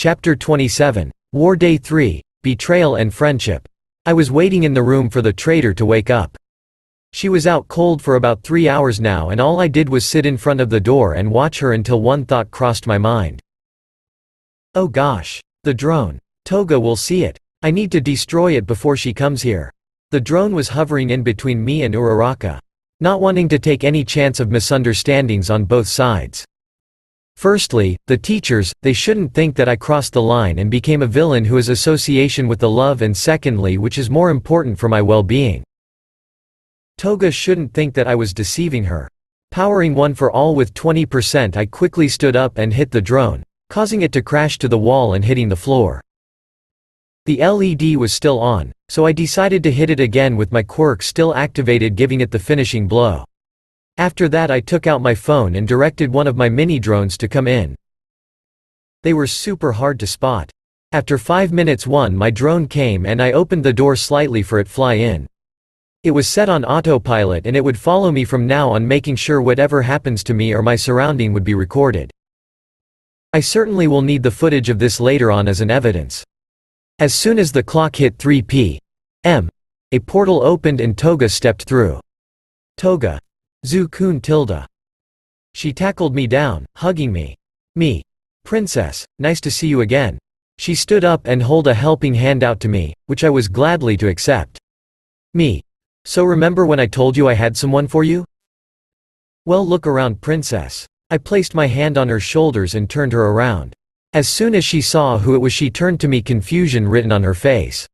Chapter 27. War Day 3, Betrayal and Friendship. I was waiting in the room for the traitor to wake up. She was out cold for about 3 hours now, and all I did was sit in front of the door and watch her until one thought crossed my mind. Oh gosh. The drone. Toga will see it. I need to destroy it before she comes here. The drone was hovering in between me and Uraraka. Not wanting to take any chance of misunderstandings on both sides. Firstly, the teachers, they shouldn't think that I crossed the line and became a villain who has association with the love, and secondly, which is more important for my well-being, Toga shouldn't think that I was deceiving her. Powering one for all with 20%, I quickly stood up and hit the drone, causing it to crash to the wall and hitting the floor. The LED was still on, so I decided to hit it again with my quirk still activated, giving it the finishing blow. After that, I took out my phone and directed one of my mini drones to come in. They were super hard to spot. After 5 minutes my drone came and I opened the door slightly for it fly in. It was set on autopilot and it would follow me from now on, making sure whatever happens to me or my surrounding would be recorded. I certainly will need the footage of this later on as an evidence. As soon as the clock hit 3 p.m., a portal opened and Toga stepped through. Toga. Zu-kun tilde. She tackled me down, hugging me. Me. Princess, nice to see you again. She stood up and held a helping hand out to me, which I was gladly to accept. Me. So remember when I told you I had someone for you? Well, look around, princess. I placed my hand on her shoulders and turned her around. As soon as she saw who it was, she turned to me, confusion written on her face.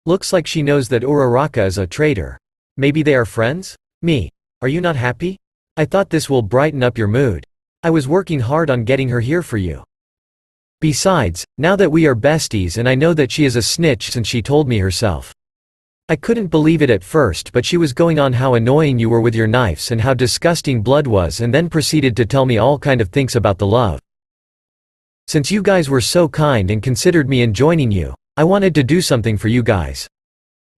Looks like she knows that Uraraka is a traitor. Maybe they are friends? Me. Are you not happy? I thought this will brighten up your mood. I was working hard on getting her here for you. Besides, now that we are besties, and I know that she is a snitch since she told me herself. I couldn't believe it at first, but she was going on how annoying you were with your knives and how disgusting blood was, and then proceeded to tell me all kind of things about the love. Since you guys were so kind and considered me in joining you, I wanted to do something for you guys.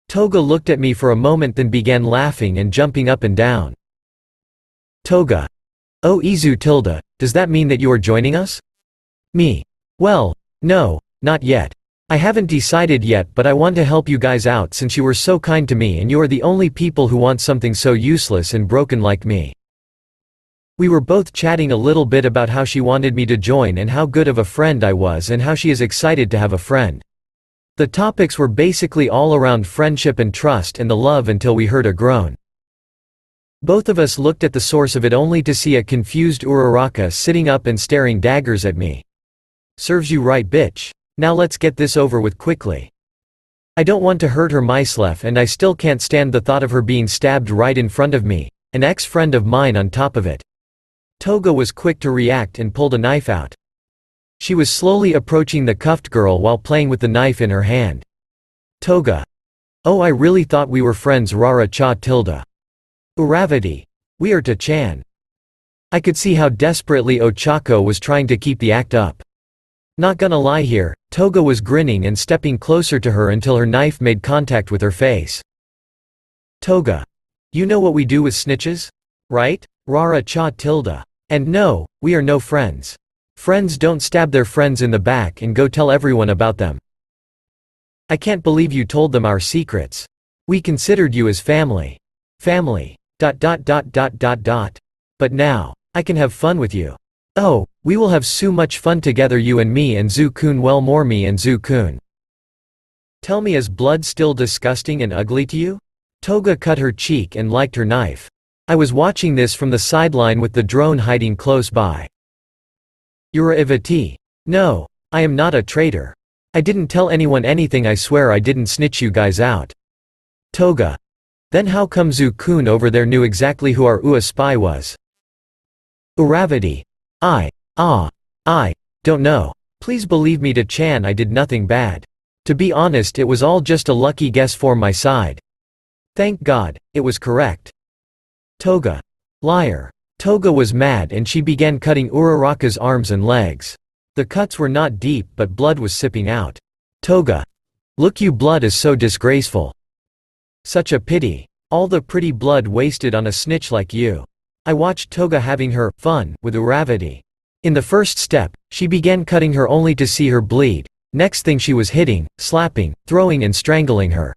Toga looked at me for a moment, then began laughing and jumping up and down. Toga. Oh, Izu tilde, does that mean that you are joining us? Me. Well, no, not yet. I haven't decided yet, but I want to help you guys out since you were so kind to me and you are the only people who want something so useless and broken like me. We were both chatting a little bit about how she wanted me to join and how good of a friend I was and how she is excited to have a friend. The topics were basically all around friendship and trust and the love until we heard a groan. Both of us looked at the source of it only to see a confused Uraraka sitting up and staring daggers at me. Serves you right, bitch. Now let's get this over with quickly. I don't want to hurt her myself, and I still can't stand the thought of her being stabbed right in front of me, an ex-friend of mine on top of it. Toga was quick to react and pulled a knife out. She was slowly approaching the cuffed girl while playing with the knife in her hand. Toga. Oh, I really thought we were friends. Rara cha tilde. Uravati. We are to-chan. I could see how desperately Ochako was trying to keep the act up. Not gonna lie here, Toga was grinning and stepping closer to her until her knife made contact with her face. Toga. You know what we do with snitches? Right? Rara cha tilde. And no, we are no friends. Friends don't stab their friends in the back and go tell everyone about them. I can't believe you told them our secrets. We considered you as family. Family. ... But now, I can have fun with you. Oh, we will have so much fun together, you and me and Zu-kun. Well, more me and Zu-kun. Tell me, is blood still disgusting and ugly to you? Toga cut her cheek and liked her knife. I was watching this from the sideline with the drone hiding close by. Ivati. No, I am not a traitor. I didn't tell anyone anything, I swear I didn't snitch you guys out. Toga. Then how come Zu-kun over there knew exactly who our UA spy was? Uravati. I don't know. Please believe me, to-chan, I did nothing bad. To be honest, it was all just a lucky guess for my side. Thank God, it was correct. Toga. Liar. Toga was mad and she began cutting Uraraka's arms and legs. The cuts were not deep, but blood was sipping out. Toga. Look, you, blood is so disgraceful. Such a pity. All the pretty blood wasted on a snitch like you. I watched Toga having her fun with Uravati. In the first step, she began cutting her only to see her bleed. Next thing she was hitting, slapping, throwing and strangling her.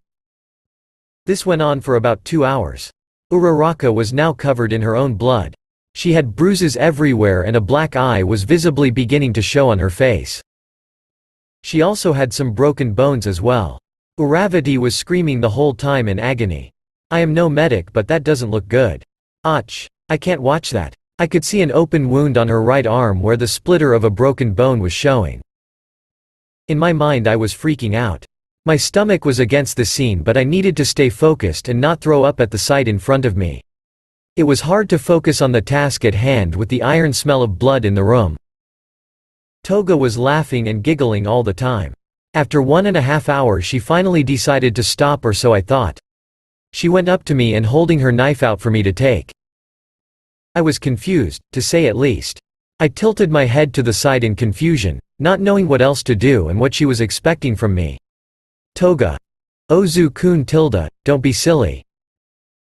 This went on for about 2 hours. Uraraka was now covered in her own blood. She had bruises everywhere and a black eye was visibly beginning to show on her face. She also had some broken bones as well. Uravati was screaming the whole time in agony. I am no medic, but that doesn't look good. Ach, I can't watch that. I could see an open wound on her right arm where the splitter of a broken bone was showing. In my mind I was freaking out. My stomach was against the scene, but I needed to stay focused and not throw up at the sight in front of me. It was hard to focus on the task at hand with the iron smell of blood in the room. Toga was laughing and giggling all the time. After 1.5 hours she finally decided to stop, or so I thought. She went up to me and holding her knife out for me to take. I was confused, to say at least. I tilted my head to the side in confusion, not knowing what else to do and what she was expecting from me. Toga. Ozu-kun tilde, don't be silly.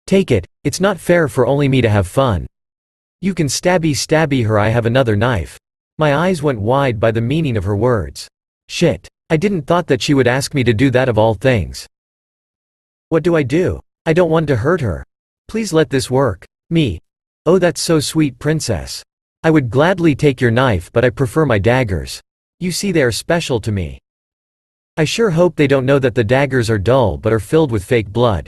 Take it, it's not fair for only me to have fun. You can stabby her, I have another knife. My eyes went wide by the meaning of her words. Shit. I didn't thought that she would ask me to do that of all things. What do? I don't want to hurt her. Please let this work. Me. Oh, that's so sweet, princess. I would gladly take your knife, but I prefer my daggers. You see, they are special to me. I sure hope they don't know that the daggers are dull but are filled with fake blood.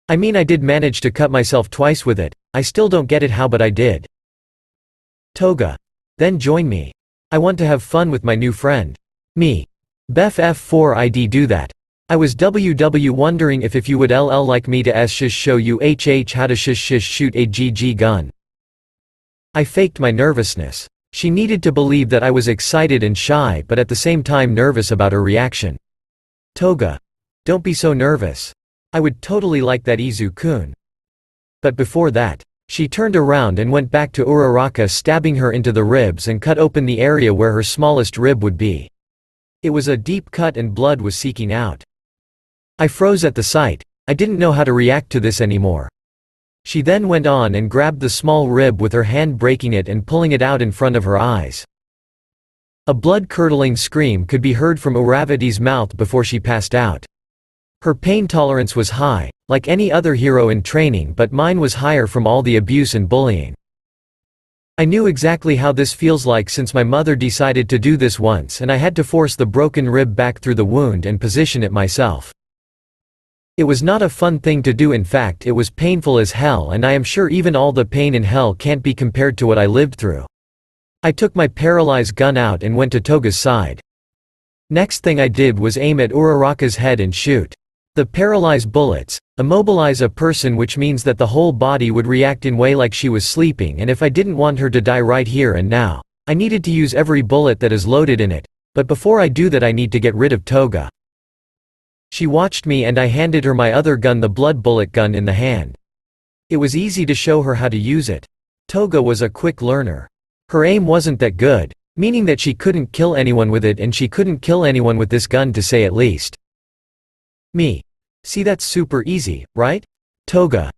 I mean, I did manage to cut myself twice with it. I still don't get it how, but I did. Toga. Then join me. I want to have fun with my new friend. Me. Bef F4id do that. I was wondering if you would like me to shish show you how to shish shoot a GG gun. I faked my nervousness. She needed to believe that I was excited and shy, but at the same time nervous about her reaction. Toga. Don't be so nervous. I would totally like that, Izu-kun. But before that, she turned around and went back to Uraraka, stabbing her into the ribs and cut open the area where her smallest rib would be. It was a deep cut and blood was seeking out. I froze at the sight. I didn't know how to react to this anymore. She then went on and grabbed the small rib with her hand, breaking it and pulling it out in front of her eyes. A blood-curdling scream could be heard from Uravati's mouth before she passed out. Her pain tolerance was high, like any other hero in training, but mine was higher from all the abuse and bullying. I knew exactly how this feels like since my mother decided to do this once and I had to force the broken rib back through the wound and position it myself. It was not a fun thing to do, in fact it was painful as hell, and I am sure even all the pain in hell can't be compared to what I lived through. I took my paralyzed gun out and went to Toga's side. Next thing I did was aim at Uraraka's head and shoot. The paralyze bullets immobilize a person, which means that the whole body would react in way like she was sleeping, and if I didn't want her to die right here and now, I needed to use every bullet that is loaded in it, but before I do that I need to get rid of Toga. She watched me and I handed her my other gun, the blood bullet gun in the hand. It was easy to show her how to use it. Toga was a quick learner. Her aim wasn't that good, meaning that she couldn't kill anyone with it, and she couldn't kill anyone with this gun, to say at least. Me. See, that's super easy, right? Toga.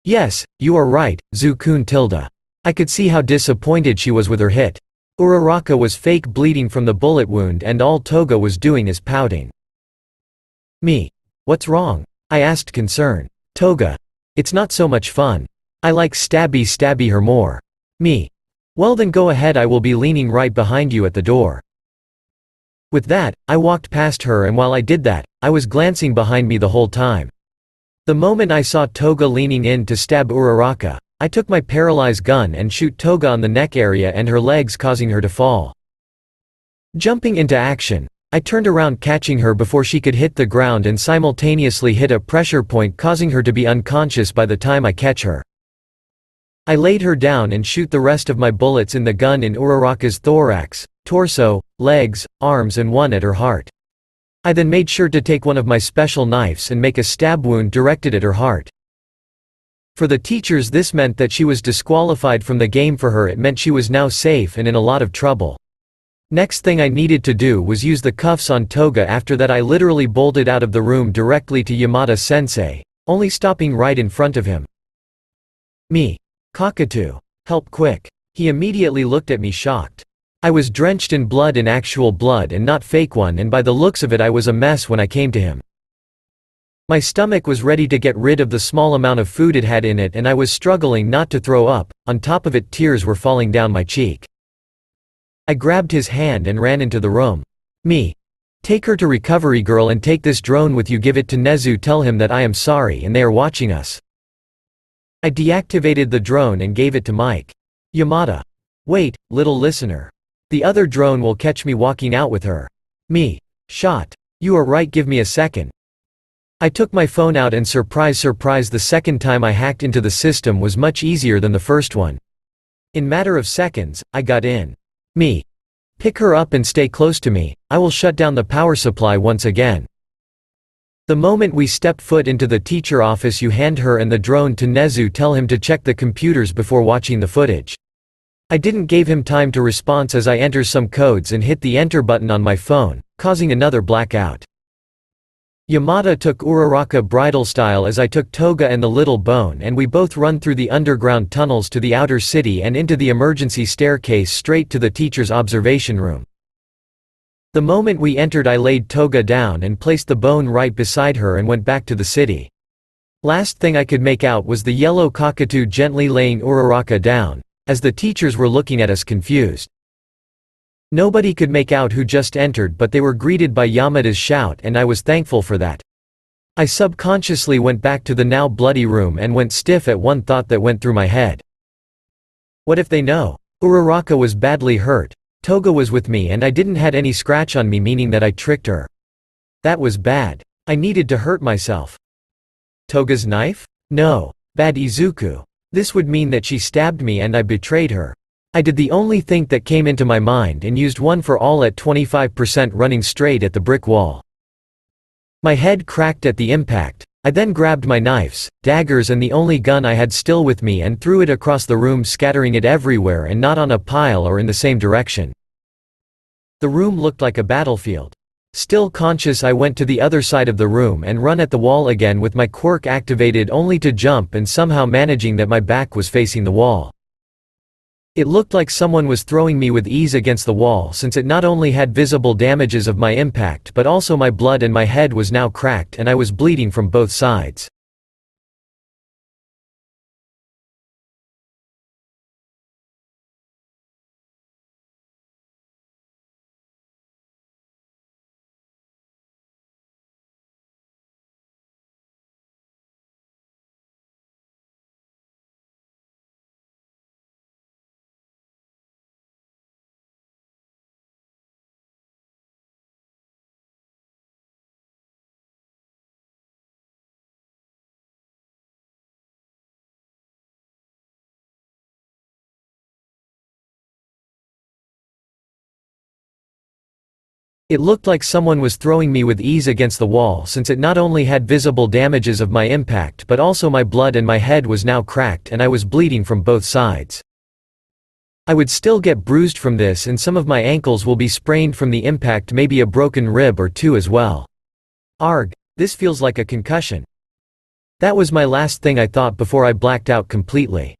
Yes, you are right, Zu-kun tilde. I could see how disappointed she was with her hit. Uraraka was fake bleeding from the bullet wound and all Toga was doing is pouting. Me. What's wrong? I asked, concerned. Toga. It's not so much fun. I like stabby her more. Me. Well then go ahead, I will be leaning right behind you at the door. With that, I walked past her, and while I did that, I was glancing behind me the whole time. The moment I saw Toga leaning in to stab Uraraka, I took my paralyzed gun and shoot Toga on the neck area and her legs, causing her to fall. Jumping into action, I turned around, catching her before she could hit the ground and simultaneously hit a pressure point, causing her to be unconscious by the time I catch her. I laid her down and shoot the rest of my bullets in the gun in Uraraka's thorax, torso, legs, arms and one at her heart. I then made sure to take one of my special knives and make a stab wound directed at her heart. For the teachers this meant that she was disqualified from the game. For her it meant she was now safe and in a lot of trouble. Next thing I needed to do was use the cuffs on Toga. After that I literally bolted out of the room directly to Yamada-sensei, only stopping right in front of him. Me. Kakatu. Help quick. He immediately looked at me shocked. I was drenched in actual blood and not fake one, and by the looks of it I was a mess when I came to him. My stomach was ready to get rid of the small amount of food it had in it, and I was struggling not to throw up. On top of it, tears were falling down my cheek. I grabbed his hand and ran into the room. Me. Take her to recovery girl and take this drone with you, give it to Nezu, tell him that I am sorry and they are watching us. I deactivated the drone and gave it to Mike. Yamada. Wait, little listener. The other drone will catch me walking out with her. Me. Shot. You are right, give me a second. I took my phone out and surprise, the second time I hacked into the system was much easier than the first one. In matter of seconds, I got in. Me. Pick her up and stay close to me, I will shut down the power supply once again. The moment we step foot into the teacher office, you hand her and the drone to Nezu, tell him to check the computers before watching the footage. I didn't give him time to respond as I enter some codes and hit the enter button on my phone, causing another blackout. Yamada took Uraraka bridal style as I took Toga and the little bone, and we both run through the underground tunnels to the outer city and into the emergency staircase straight to the teacher's observation room. The moment we entered, I laid Toga down and placed the bone right beside her and went back to the city. Last thing I could make out was the yellow cockatoo gently laying Uraraka down, as the teachers were looking at us confused. Nobody could make out who just entered, but they were greeted by Yamada's shout, and I was thankful for that. I subconsciously went back to the now bloody room and went stiff at one thought that went through my head. What if they know? Uraraka was badly hurt. Toga was with me and I didn't had any scratch on me, meaning that I tricked her. That was bad. I needed to hurt myself. Toga's knife? No. Bad Izuku. This would mean that she stabbed me and I betrayed her. I did the only thing that came into my mind and used one for all at 25%, running straight at the brick wall. My head cracked at the impact. I then grabbed my knives, daggers and the only gun I had still with me and threw it across the room, scattering it everywhere and not on a pile or in the same direction. The room looked like a battlefield. Still conscious, I went to the other side of the room and run at the wall again with my quirk activated, only to jump and somehow managing that my back was facing the wall. It looked like someone was throwing me with ease against the wall, since it not only had visible damages of my impact but also my blood, and my head was now cracked and I was bleeding from both sides. It looked like someone was throwing me with ease against the wall, since it not only had visible damages of my impact but also my blood, and my head was now cracked and I was bleeding from both sides. I would still get bruised from this, and some of my ankles will be sprained from the impact, maybe a broken rib or two as well. Arg, this feels like a concussion. That was my last thing I thought before I blacked out completely.